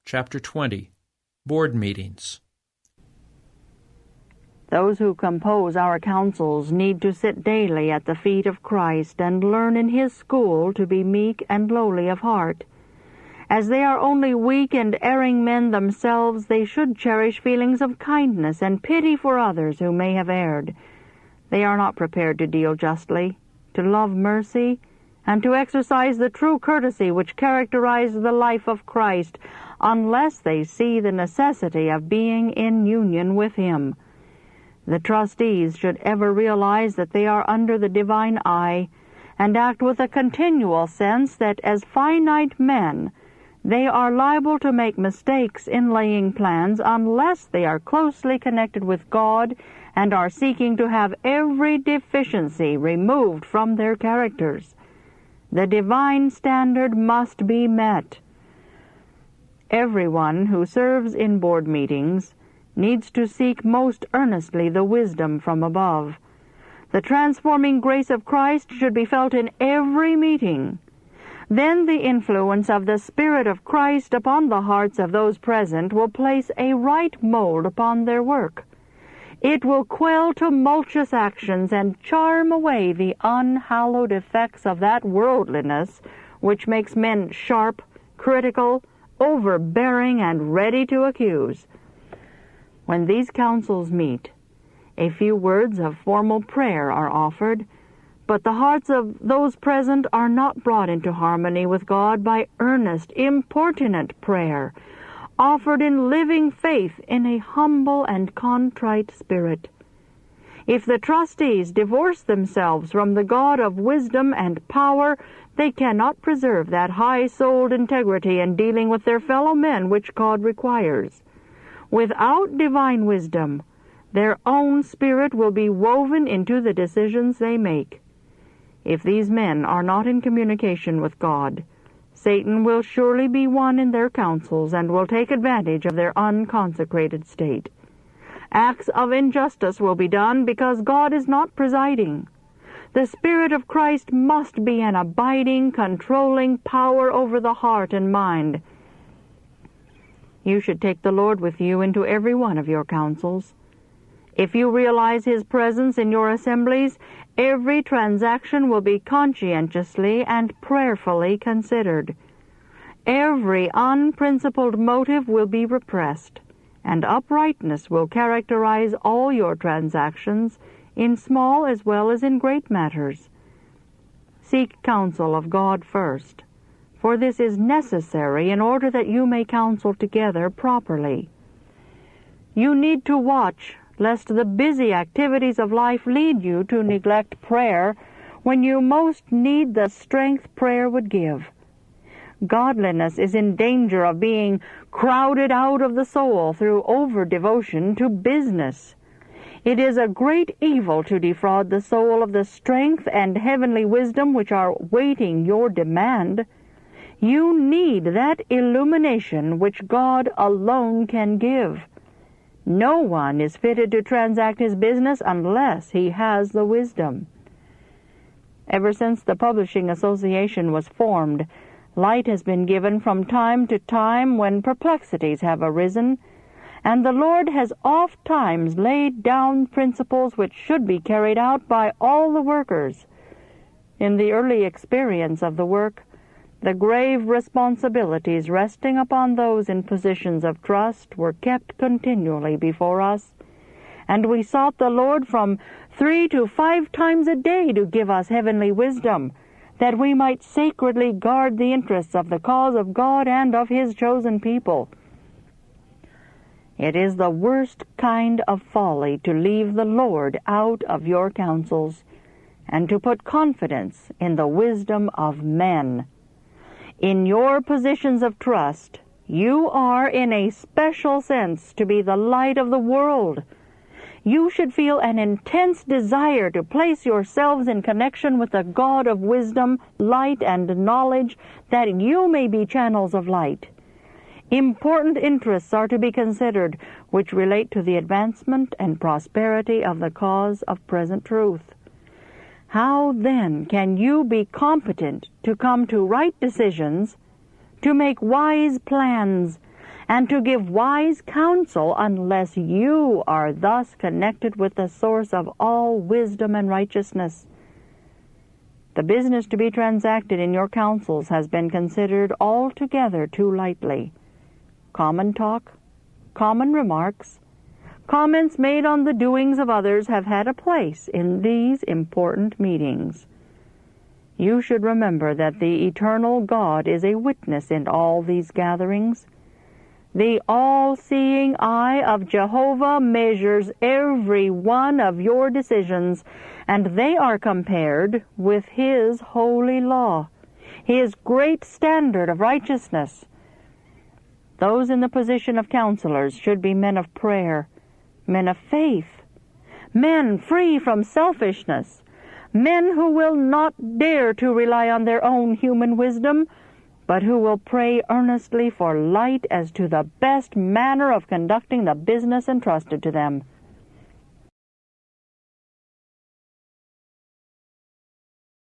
Chapter 20. Board Meetings. Those who compose our councils need to sit daily at the feet of Christ and learn in His school to be meek and lowly of heart. As they are only weak and erring men themselves, they should cherish feelings of kindness and pity for others who may have erred. They are not prepared to deal justly, to love mercy, and to exercise the true courtesy which characterized the life of Christ, unless they see the necessity of being in union with Him. The trustees should ever realize that they are under the divine eye, and act with a continual sense that as finite men, they are liable to make mistakes in laying plans unless they are closely connected with God and are seeking to have every deficiency removed from their characters. The divine standard must be met. Everyone who serves in board meetings needs to seek most earnestly the wisdom from above. The transforming grace of Christ should be felt in every meeting. Then the influence of the Spirit of Christ upon the hearts of those present will place a right mold upon their work. It will quell tumultuous actions and charm away the unhallowed effects of that worldliness which makes men sharp, critical, overbearing, and ready to accuse. When these councils meet, a few words of formal prayer are offered, but the hearts of those present are not brought into harmony with God by earnest, importunate prayer, offered in living faith in a humble and contrite spirit. If the trustees divorce themselves from the God of wisdom and power, they cannot preserve that high-souled integrity in dealing with their fellow men which God requires. Without divine wisdom, their own spirit will be woven into the decisions they make. If these men are not in communication with God, Satan will surely be one in their councils and will take advantage of their unconsecrated state. Acts of injustice will be done because God is not presiding. The Spirit of Christ must be an abiding, controlling power over the heart and mind. You should take the Lord with you into every one of your councils. If you realize His presence in your assemblies, every transaction will be conscientiously and prayerfully considered. Every unprincipled motive will be repressed, and uprightness will characterize all your transactions, in small as well as in great matters. Seek counsel of God first, for this is necessary in order that you may counsel together properly. You need to watch lest the busy activities of life lead you to neglect prayer when you most need the strength prayer would give. Godliness is in danger of being crowded out of the soul through over-devotion to business. It is a great evil to defraud the soul of the strength and heavenly wisdom which are waiting your demand. You need that illumination which God alone can give. No one is fitted to transact his business unless he has the wisdom. Ever since the Publishing Association was formed, light has been given from time to time when perplexities have arisen, and the Lord has oft times laid down principles which should be carried out by all the workers. In the early experience of the work, the grave responsibilities resting upon those in positions of trust were kept continually before us, and we sought the Lord from 3 to 5 times a day to give us heavenly wisdom, that we might sacredly guard the interests of the cause of God and of His chosen people. It is the worst kind of folly to leave the Lord out of your counsels, and to put confidence in the wisdom of men. In your positions of trust, you are in a special sense to be the light of the world. You should feel an intense desire to place yourselves in connection with the God of wisdom, light, and knowledge, that you may be channels of light. Important interests are to be considered which relate to the advancement and prosperity of the cause of present truth. How then can you be competent to come to right decisions, to make wise plans, and to give wise counsel unless you are thus connected with the source of all wisdom and righteousness. The business to be transacted in your councils has been considered altogether too lightly. Common talk, common remarks, comments made on the doings of others have had a place in these important meetings. You should remember that the eternal God is a witness in all these gatherings. The all-seeing eye of Jehovah measures every one of your decisions, and they are compared with His holy law, His great standard of righteousness. Those in the position of counselors should be men of prayer, men of faith, men free from selfishness, men who will not dare to rely on their own human wisdom, but who will pray earnestly for light as to the best manner of conducting the business entrusted to them.